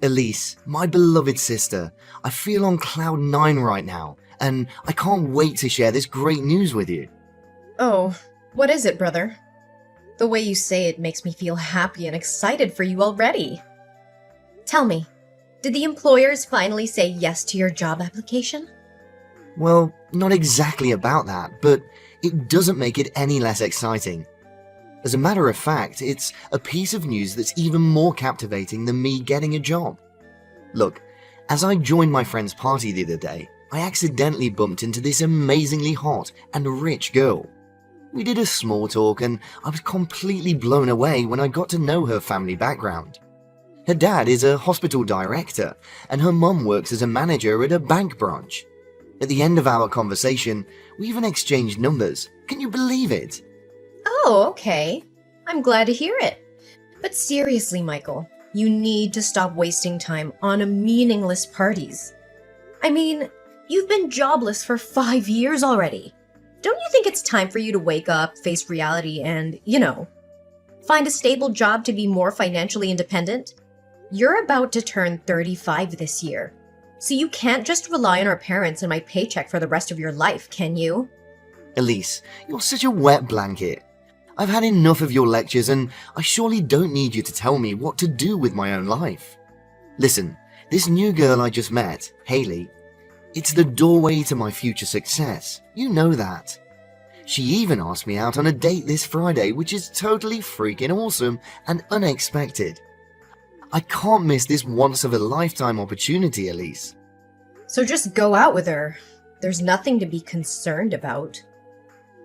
Elise, my beloved sister, I feel on cloud nine right now, and I can't wait to share this great news with you. Oh, what is it, brother? The way you say it makes me feel happy and excited for you already. Tell me, did the employers finally say yes to your job application? Well, not exactly about that, but it doesn't make it any less exciting. As a matter of fact, it's a piece of news that's even more captivating than me getting a job. Look, as I joined my friend's party the other day, I accidentally bumped into this amazingly hot and rich girl. We did a small talk and I was completely blown away when I got to know her family background. Her dad is a hospital director and her mum works as a manager at a bank branch. At the end of our conversation, we even exchanged numbers. Can you believe it? Oh, okay. I'm glad to hear it. But seriously, Michael, you need to stop wasting time on meaningless parties. I mean, you've been jobless for 5 years already. Don't you think it's time for you to wake up, face reality, and, find a stable job to be more financially independent? You're about to turn 35 this year, so you can't just rely on our parents and my paycheck for the rest of your life, can you? Elise, you're such a wet blanket. I've had enough of your lectures and I surely don't need you to tell me what to do with my own life. Listen, this new girl I just met, Hayley, it's the doorway to my future success. You know that. She even asked me out on a date this Friday, which is totally freaking awesome and unexpected. I can't miss this once-of-a-lifetime opportunity, Elise. So just go out with her. There's nothing to be concerned about.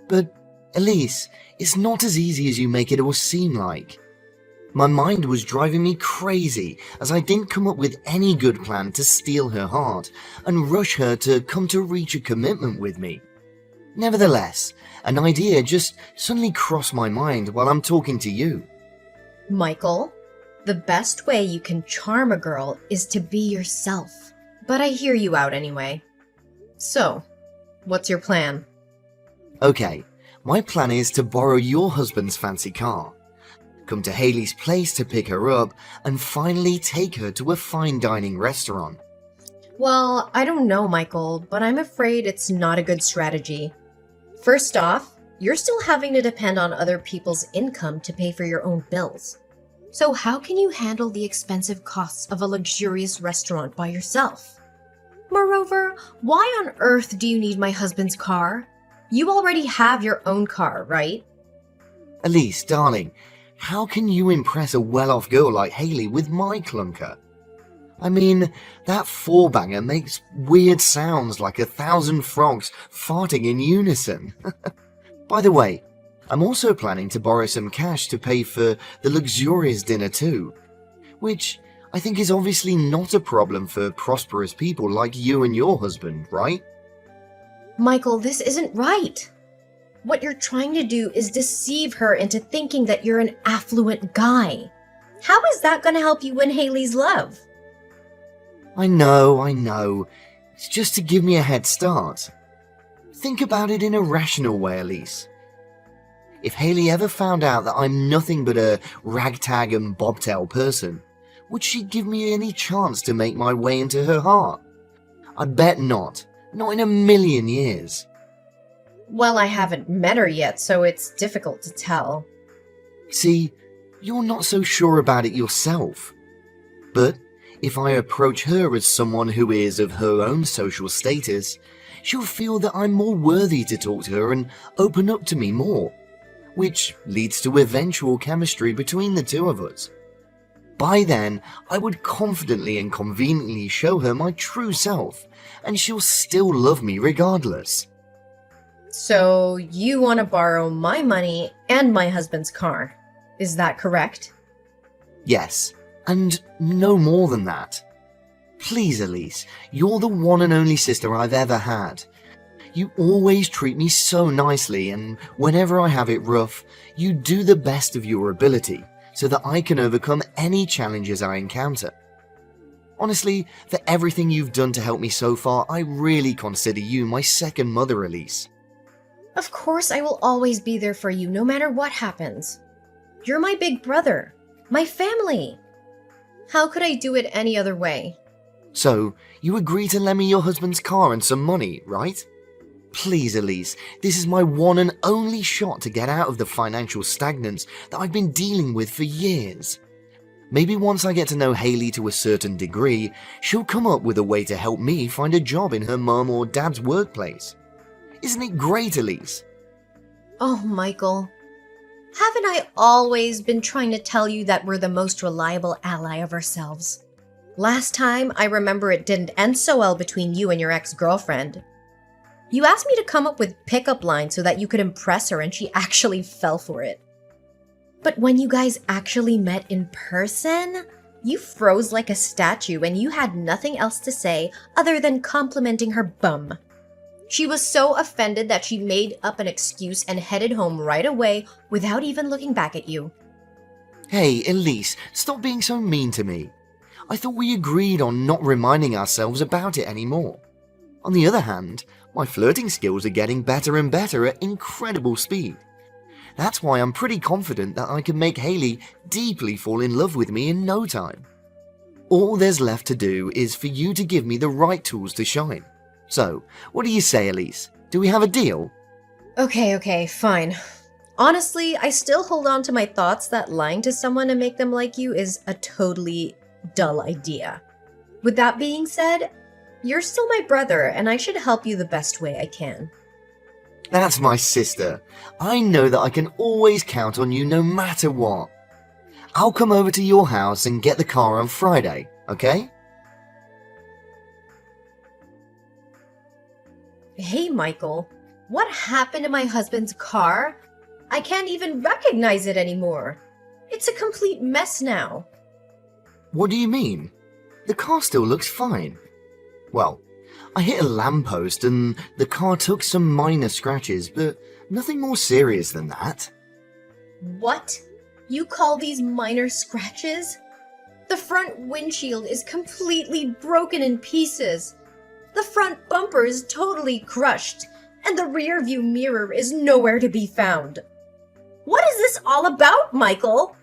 But, Elise, it's not as easy as you make it all seem like. My mind was driving me crazy as I didn't come up with any good plan to steal her heart and rush her to come to reach a commitment with me. Nevertheless, an idea just suddenly crossed my mind while I'm talking to you. Michael, the best way you can charm a girl is to be yourself. But I hear you out anyway. So, what's your plan? Okay, my plan is to borrow your husband's fancy car, come to Hayley's place to pick her up, and finally take her to a fine dining restaurant. Well, I don't know, Michael, but I'm afraid it's not a good strategy. First off, you're still having to depend on other people's income to pay for your own bills. So how can you handle the expensive costs of a luxurious restaurant by yourself? Moreover, why on earth do you need my husband's car? You already have your own car, right? Elise, darling, how can you impress a well-off girl like Hayley with my clunker? I mean, that four-banger makes weird sounds like 1,000 frogs farting in unison. By the way, I'm also planning to borrow some cash to pay for the luxurious dinner too, which I think is obviously not a problem for prosperous people like you and your husband, right? Michael, this isn't right. What you're trying to do is deceive her into thinking that you're an affluent guy. How is that going to help you win Hayley's love? I know. It's just to give me a head start. Think about it in a rational way, Elise. If Hayley ever found out that I'm nothing but a ragtag and bobtail person, would she give me any chance to make my way into her heart? I bet not. Not in a million years. Well, I haven't met her yet, so it's difficult to tell. See, you're not so sure about it yourself. But if I approach her as someone who is of her own social status, she'll feel that I'm more worthy to talk to her and open up to me more, which leads to eventual chemistry between the two of us. By then, I would confidently and conveniently show her my true self, and she'll still love me regardless. So, you want to borrow my money and my husband's car. Is that correct? Yes, and no more than that. Please, Elise, you're the one and only sister I've ever had. You always treat me so nicely, and whenever I have it rough, you do the best of your ability, so that I can overcome any challenges I encounter. Honestly, for everything you've done to help me so far, I really consider you my second mother, Elise. Of course I will always be there for you, no matter what happens. You're my big brother, my family. How could I do it any other way? So, you agree to lend me your husband's car and some money, right? Please, Elise, this is my one and only shot to get out of the financial stagnance that I've been dealing with for years. Maybe once I get to know Hayley to a certain degree, she'll come up with a way to help me find a job in her mum or dad's workplace. Isn't it great, Elise? Oh, Michael. Haven't I always been trying to tell you that we're the most reliable ally of ourselves? Last time, I remember it didn't end so well between you and your ex-girlfriend. You asked me to come up with pickup lines so that you could impress her, and she actually fell for it. But when you guys actually met in person, you froze like a statue and you had nothing else to say other than complimenting her bum. She was so offended that she made up an excuse and headed home right away without even looking back at you. Hey, Elise, stop being so mean to me. I thought we agreed on not reminding ourselves about it anymore. On the other hand, my flirting skills are getting better and better at incredible speed. That's why I'm pretty confident that I can make Hayley deeply fall in love with me in no time. All there's left to do is for you to give me the right tools to shine. So, what do you say, Elise? Do we have a deal? Okay, fine. Honestly, I still hold on to my thoughts that lying to someone to make them like you is a totally dull idea. With that being said, you're still my brother and I should help you the best way I can. That's my sister. I know that I can always count on you no matter what. I'll come over to your house and get the car on Friday, okay? Hey, Michael, what happened to my husband's car? I can't even recognize it anymore. It's a complete mess now. What do you mean? The car still looks fine. Well, I hit a lamppost and the car took some minor scratches, but nothing more serious than that. What? You call these minor scratches? The front windshield is completely broken in pieces. The front bumper is totally crushed, and the rear view mirror is nowhere to be found. What is this all about, Michael?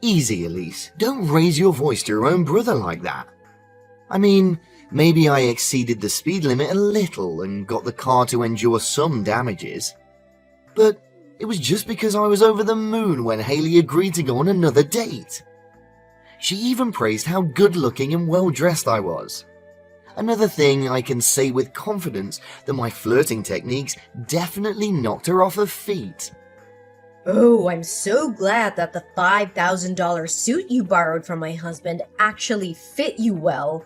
Easy, Elise. Don't raise your voice to your own brother like that. I mean, maybe I exceeded the speed limit a little and got the car to endure some damages. But it was just because I was over the moon when Hayley agreed to go on another date. She even praised how good-looking and well-dressed I was. Another thing I can say with confidence that my flirting techniques definitely knocked her off her feet. Oh, I'm so glad that the $5,000 suit you borrowed from my husband actually fit you well.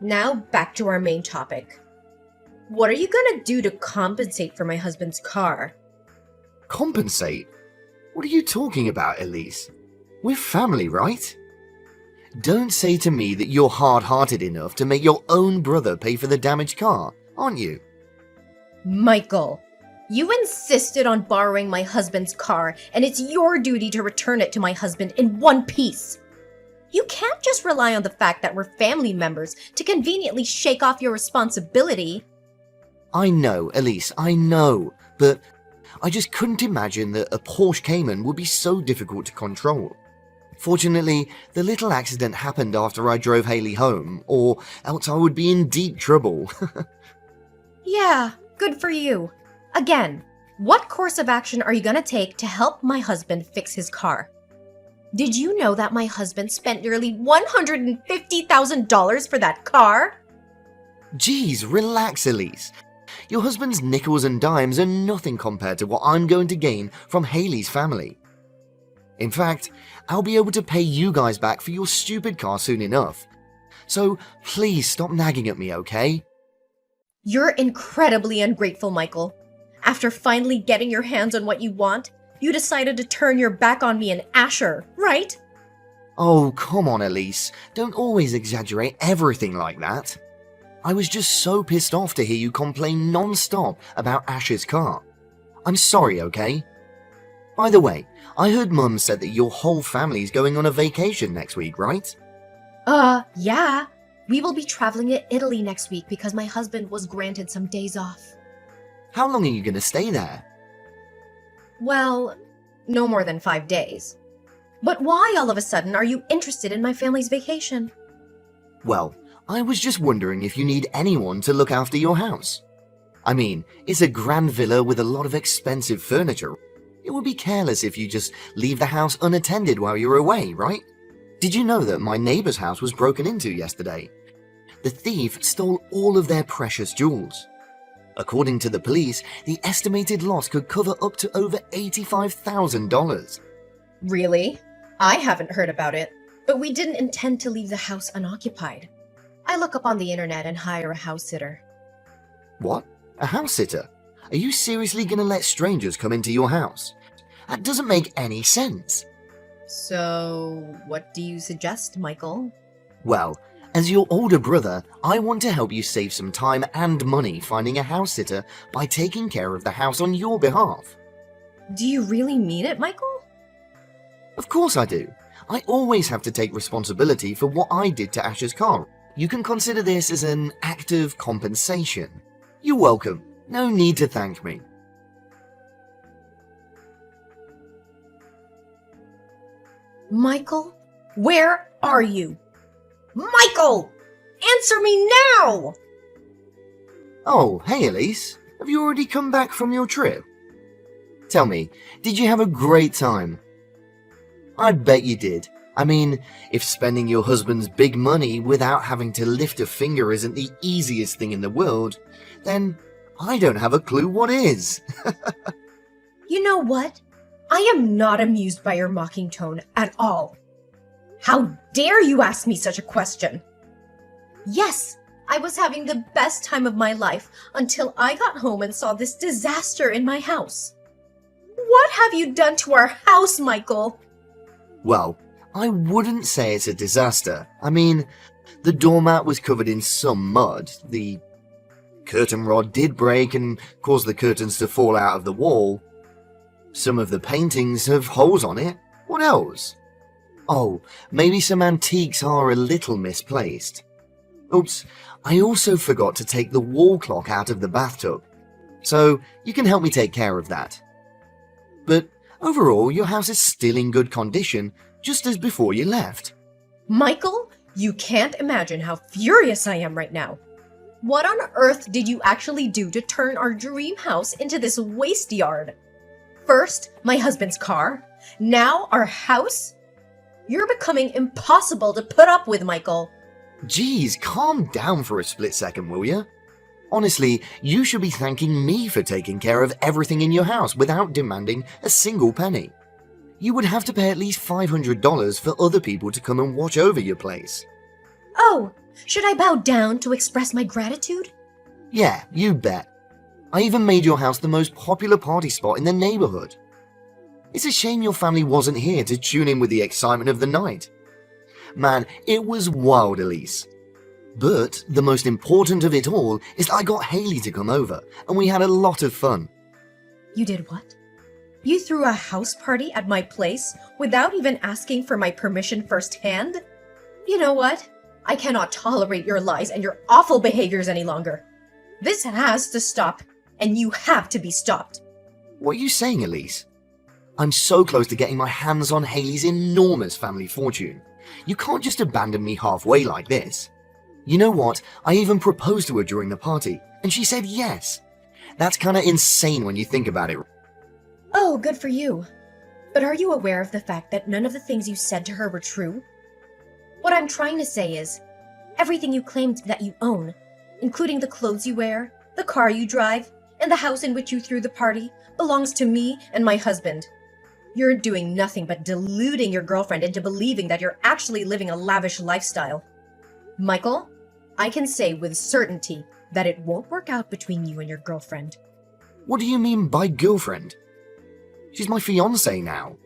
Now back to our main topic. What are you gonna do to compensate for my husband's car? Compensate? What are you talking about, Elise? We're family, right? Don't say to me that you're hard-hearted enough to make your own brother pay for the damaged car, aren't you? Michael, you insisted on borrowing my husband's car, and it's your duty to return it to my husband in one piece. You can't just rely on the fact that we're family members to conveniently shake off your responsibility. I know, Elise, I know, but I just couldn't imagine that a Porsche Cayman would be so difficult to control. Fortunately, the little accident happened after I drove Hayley home, or else I would be in deep trouble. Yeah, good for you. Again, what course of action are you gonna take to help my husband fix his car? Did you know that my husband spent nearly $150,000 for that car? Geez, relax, Elise. Your husband's nickels and dimes are nothing compared to what I'm going to gain from Hayley's family. In fact, I'll be able to pay you guys back for your stupid car soon enough. So please stop nagging at me, okay? You're incredibly ungrateful, Michael. After finally getting your hands on what you want, you decided to turn your back on me and Asher, right? Oh, come on, Elise. Don't always exaggerate everything like that. I was just so pissed off to hear you complain non-stop about Asher's car. I'm sorry, okay? By the way, I heard Mum said that your whole family's going on a vacation next week, right? Yeah. We will be traveling to Italy next week because my husband was granted some days off. How long are you going to stay there? Well, no more than 5 days. But why all of a sudden are you interested in my family's vacation? Well, I was just wondering if you need anyone to look after your house. I mean, it's a grand villa with a lot of expensive furniture. It would be careless if you just leave the house unattended while you're away, right? Did you know that my neighbor's house was broken into yesterday? The thief stole all of their precious jewels. According to the police, the estimated loss could cover up to over $85,000. Really? I haven't heard about it, but we didn't intend to leave the house unoccupied. I look up on the internet and hire a house sitter. What? A house sitter? Are you seriously gonna let strangers come into your house? That doesn't make any sense. So, what do you suggest, Michael? Well, as your older brother, I want to help you save some time and money finding a house sitter by taking care of the house on your behalf. Do you really mean it, Michael? Of course I do. I always have to take responsibility for what I did to Ash's car. You can consider this as an act of compensation. You're welcome. No need to thank me. Michael, where are you? Michael! Answer me now! Oh, hey Elise. Have you already come back from your trip? Tell me, did you have a great time? I bet you did. I mean, if spending your husband's big money without having to lift a finger isn't the easiest thing in the world, then I don't have a clue what is. You know what? I am not amused by your mocking tone at all. How dare you ask me such a question? Yes, I was having the best time of my life until I got home and saw this disaster in my house. What have you done to our house, Michael? Well, I wouldn't say it's a disaster. I mean, the doormat was covered in some mud, the curtain rod did break and cause the curtains to fall out of the wall. Some of the paintings have holes on it. What else? Oh, maybe some antiques are a little misplaced. Oops, I also forgot to take the wall clock out of the bathtub. So you can help me take care of that. But overall, your house is still in good condition, just as before you left. Michael, you can't imagine how furious I am right now. What on earth did you actually do to turn our dream house into this waste yard? First, my husband's car. Now, our house? You're becoming impossible to put up with, Michael. Geez, calm down for a split second, will ya? Honestly, you should be thanking me for taking care of everything in your house without demanding a single penny. You would have to pay at least $500 for other people to come and watch over your place. Oh, should I bow down to express my gratitude? Yeah, you bet. I even made your house the most popular party spot in the neighborhood. It's a shame your family wasn't here to tune in with the excitement of the night. Man, it was wild, Elise. But the most important of it all is that I got Haley to come over, and we had a lot of fun. You did what? You threw a house party at my place without even asking for my permission firsthand? You know what? I cannot tolerate your lies and your awful behaviors any longer. This has to stop, and you have to be stopped. What are you saying, Elise? I'm so close to getting my hands on Haley's enormous family fortune. You can't just abandon me halfway like this. You know what? I even proposed to her during the party, and she said yes. That's kinda insane when you think about it. Oh, good for you. But are you aware of the fact that none of the things you said to her were true? What I'm trying to say is, everything you claimed that you own, including the clothes you wear, the car you drive, and the house in which you threw the party, belongs to me and my husband. You're doing nothing but deluding your girlfriend into believing that you're actually living a lavish lifestyle. Michael, I can say with certainty that it won't work out between you and your girlfriend. What do you mean by girlfriend? She's my fiancée now.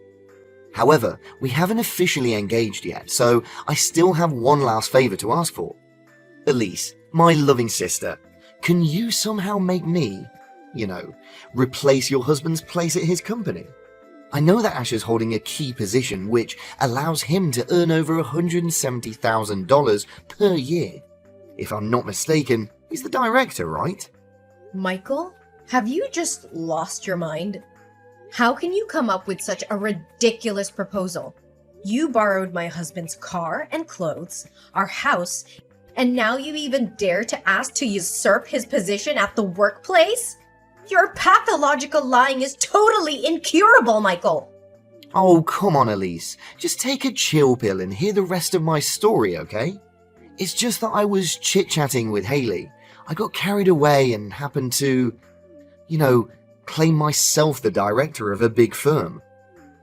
However, we haven't officially engaged yet, so I still have one last favor to ask for. Elise, my loving sister, can you somehow make me, replace your husband's place at his company? I know that Ash is holding a key position which allows him to earn over $170,000 per year. If I'm not mistaken, he's the director, right? Michael, have you just lost your mind? How can you come up with such a ridiculous proposal? You borrowed my husband's car and clothes, our house, and now you even dare to ask to usurp his position at the workplace? Your pathological lying is totally incurable, Michael. Oh, come on, Elise. Just take a chill pill and hear the rest of my story, okay? It's just that I was chit-chatting with Haley. I got carried away and happened to, claim myself the director of a big firm.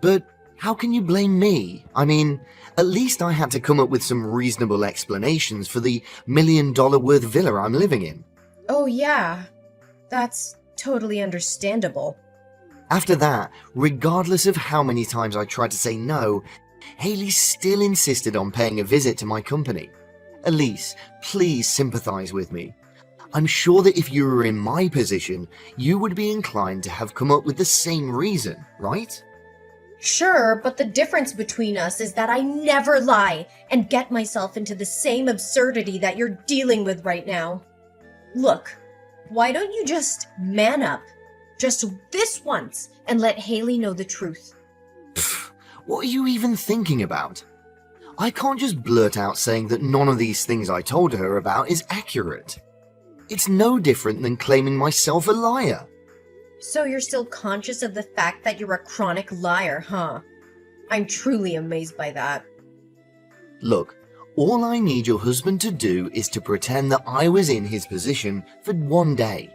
But how can you blame me? I mean, at least I had to come up with some reasonable explanations for the $1 million worth villa I'm living in. Oh yeah, that's totally understandable. After that, regardless of how many times I tried to say no, Haley still insisted on paying a visit to my company. Elise, please sympathize with me. I'm sure that if you were in my position, you would be inclined to have come up with the same reason, right? Sure, but the difference between us is that I never lie and get myself into the same absurdity that you're dealing with right now. Look, why don't you just man up? Just this once and let Haley know the truth. Pfft, what are you even thinking about? I can't just blurt out saying that none of these things I told her about is accurate. It's no different than claiming myself a liar. So you're still conscious of the fact that you're a chronic liar, huh? I'm truly amazed by that. Look, all I need your husband to do is to pretend that I was in his position for one day.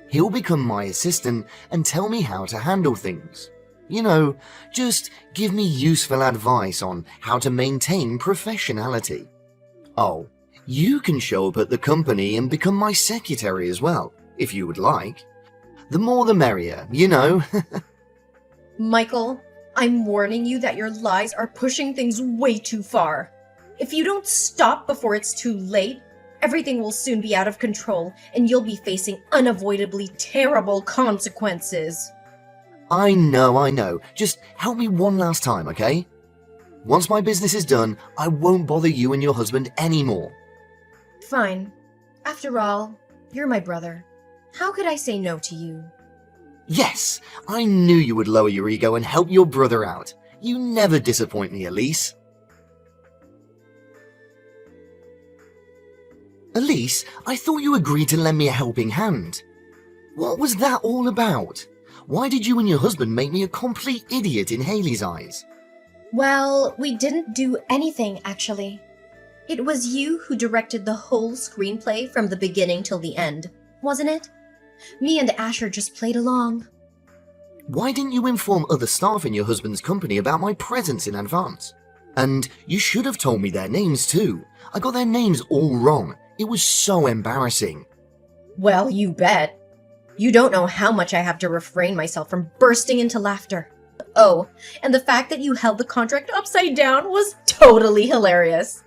He'll become my assistant and tell me how to handle things. Just give me useful advice on how to maintain professionality. Oh, you can show up at the company and become my secretary as well, if you would like. The more the merrier, Michael, I'm warning you that your lies are pushing things way too far. If you don't stop before it's too late, everything will soon be out of control and you'll be facing unavoidably terrible consequences. I know. Just help me one last time, okay? Once my business is done, I won't bother you and your husband anymore. Fine. After all, you're my brother. How could I say no to you? Yes, I knew you would lower your ego and help your brother out. You never disappoint me, Elise. Elise, I thought you agreed to lend me a helping hand. What was that all about? Why did you and your husband make me a complete idiot in Haley's eyes? Well, we didn't do anything, actually. It was you who directed the whole screenplay from the beginning till the end, wasn't it? Me and Asher just played along. Why didn't you inform other staff in your husband's company about my presence in advance? And you should have told me their names too. I got their names all wrong. It was so embarrassing. Well, you bet. You don't know how much I have to refrain myself from bursting into laughter. Oh, and the fact that you held the contract upside down was totally hilarious.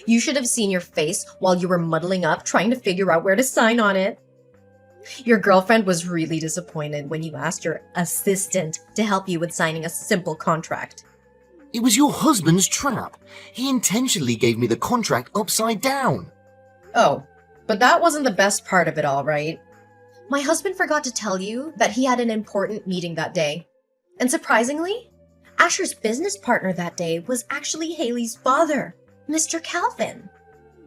You should have seen your face while you were muddling up trying to figure out where to sign on it. Your girlfriend was really disappointed when you asked your assistant to help you with signing a simple contract. It was your husband's trap. He intentionally gave me the contract upside down. Oh, but that wasn't the best part of it all, right? My husband forgot to tell you that he had an important meeting that day. And surprisingly, Asher's business partner that day was actually Haley's father, Mr. Calvin.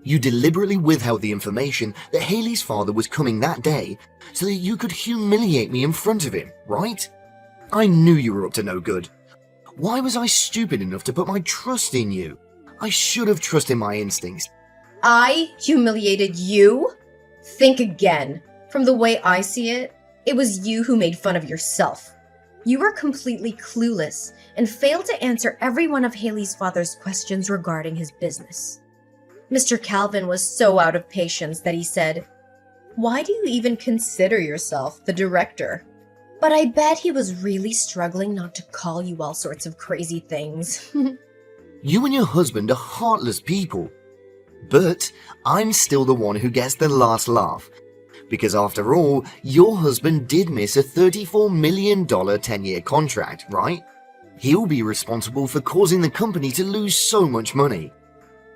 You deliberately withheld the information that Haley's father was coming that day so that you could humiliate me in front of him, right? I knew you were up to no good. Why was I stupid enough to put my trust in you? I should have trusted my instincts. I humiliated you? Think again. From the way I see it, it was you who made fun of yourself. You were completely clueless and failed to answer every one of Haley's father's questions regarding his business. Mr. Calvin was so out of patience that he said, "Why do you even consider yourself the director?" But I bet he was really struggling not to call you all sorts of crazy things. You and your husband are heartless people. But I'm still the one who gets the last laugh. Because after all, your husband did miss a $34 million 10-year contract, right? He'll be responsible for causing the company to lose so much money.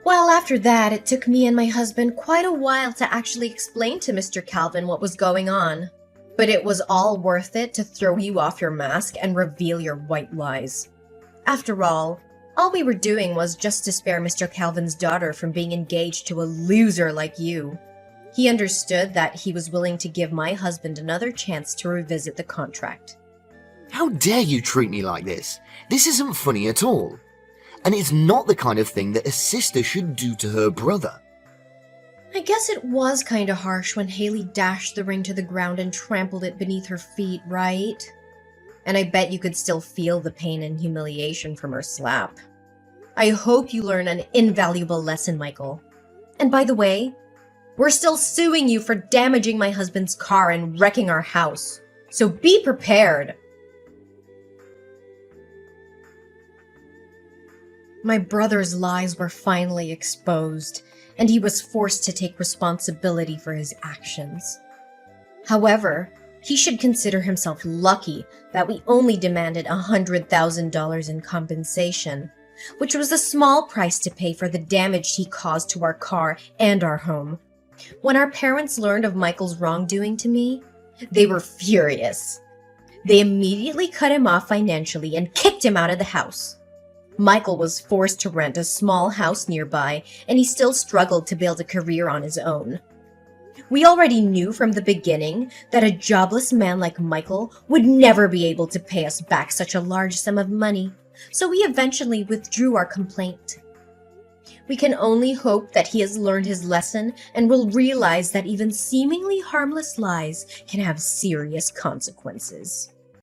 Well, after that, it took me and my husband quite a while to actually explain to Mr. Calvin what was going on. But it was all worth it to throw you off your mask and reveal your white lies. After all, All we were doing was just to spare Mr. Calvin's daughter from being engaged to a loser like you. He understood that he was willing to give my husband another chance to revisit the contract. How dare you treat me like this? This isn't funny at all. And it's not the kind of thing that a sister should do to her brother. I guess it was kinda harsh when Haley dashed the ring to the ground and trampled it beneath her feet, right? And I bet you could still feel the pain and humiliation from her slap. I hope you learn an invaluable lesson, Michael. And by the way, we're still suing you for damaging my husband's car and wrecking our house. So be prepared. My brother's lies were finally exposed, and he was forced to take responsibility for his actions. However, he should consider himself lucky that we only demanded $100,000 in compensation, which was a small price to pay for the damage he caused to our car and our home. When our parents learned of Michael's wrongdoing to me, they were furious. They immediately cut him off financially and kicked him out of the house. Michael was forced to rent a small house nearby, and he still struggled to build a career on his own. We already knew from the beginning that a jobless man like Michael would never be able to pay us back such a large sum of money, so we eventually withdrew our complaint. We can only hope that he has learned his lesson and will realize that even seemingly harmless lies can have serious consequences.